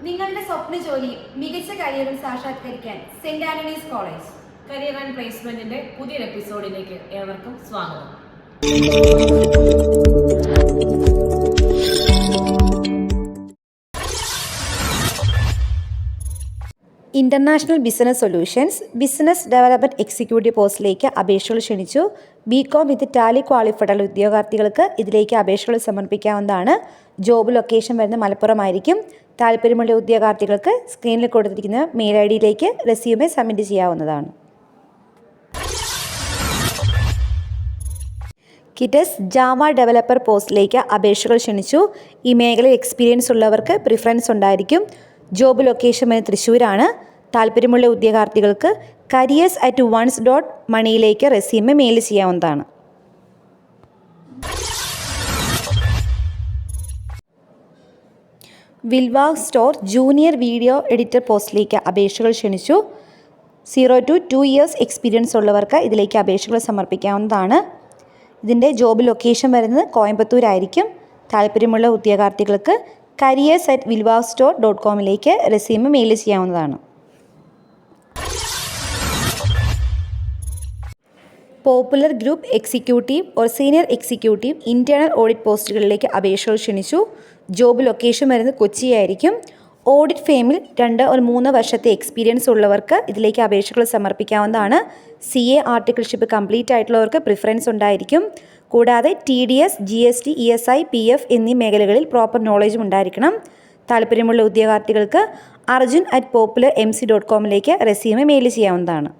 നിങ്ങളുടെ സ്വപ്ന ജോലിയും മികച്ച കരിയറും സാക്ഷാത്കരിക്കാൻ saint Antony's college career and പ്ലേസ്മെന്റിന്റെ പുതിയൊരു എപ്പിസോഡിലേക്ക് ഏവർക്കും സ്വാഗതം. International business solutions business development executive പോസ്റ്റിലേക്ക് അപേക്ഷകൾ ക്ഷണിച്ചു. ബികോം വിത്ത് ടാലി ക്വാളിഫൈഡ് ഉദ്യോഗാർത്ഥികൾക്ക് ഇതിലേക്ക് അപേക്ഷകൾ സമർപ്പിക്കാവുന്നതാണ്. ജോബ് ലൊക്കേഷൻ വരുന്ന മലപ്പുറമായിരിക്കും. താല്പര്യമുള്ള ഉദ്യോഗാർത്ഥികൾക്ക് സ്ക്രീനിൽ കൊടുത്തിരിക്കുന്ന മെയിൽ ഐ ഡിയിലേക്ക് റെസ്യൂമെ സബ്മിറ്റ് ചെയ്യാവുന്നതാണ്. കിറ്റസ് ജാവ ഡെവലപ്പർ പോസ്റ്റിലേക്ക് അപേക്ഷകൾ ക്ഷണിച്ചു. ഈ മേഖലയിൽ എക്സ്പീരിയൻസ് ഉള്ളവർക്ക് പ്രിഫറൻസ് ഉണ്ടായിരിക്കും. ജോബ് ലൊക്കേഷൻ വരെ തൃശ്ശൂരാണ്. താല്പര്യമുള്ള ഉദ്യോഗാർത്ഥികൾക്ക് careers@once.money റെസ്യൂമെ മെയിൽ ചെയ്യാവുന്നതാണ്. വിൽവാ സ്റ്റോർ ജൂനിയർ വീഡിയോ എഡിറ്റർ പോസ്റ്റിലേക്ക് അപേക്ഷകൾ ക്ഷണിച്ചു. 0 to 2 years എക്സ്പീരിയൻസ് ഉള്ളവർക്ക് ഇതിലേക്ക് അപേക്ഷകൾ സമർപ്പിക്കാവുന്നതാണ്. ഇതിൻ്റെ ജോബ് ലൊക്കേഷൻ വരുന്നത് കോയമ്പത്തൂരായിരിക്കും. താല്പര്യമുള്ള ഉദ്യോഗാർത്ഥികൾക്ക് careers@wilvastore.com റെസ്യൂമെ മെയിൽ ചെയ്യാവുന്നതാണ്. Popular group executive or senior executive internal audit പോസ്റ്റുകളിലേക്ക് അപേക്ഷകൾ ക്ഷണിച്ചു. ജോബ് ലൊക്കേഷൻ വരുന്നത് കൊച്ചിയായിരിക്കും. ഓഡിറ്റ് ഫേമിൽ 2 or 3 വർഷത്തെ എക്സ്പീരിയൻസ് ഉള്ളവർക്ക് ഇതിലേക്ക് അപേക്ഷകൾ സമർപ്പിക്കാവുന്നതാണ്. CA ആർട്ടിക്കിൾഷിപ്പ് കംപ്ലീറ്റ് ആയിട്ടുള്ളവർക്ക് പ്രിഫറൻസ് ഉണ്ടായിരിക്കും. കൂടാതെ TDS, GST, ESI, PF എന്നീ മേഖലകളിൽ പ്രോപ്പർ നോളജും ഉണ്ടായിരിക്കണം. താല്പര്യമുള്ള ഉദ്യോഗാർത്ഥികൾക്ക് arjun@popularmc.com റെസ്യൂമെ മെയിൽ ചെയ്യാവുന്നതാണ്.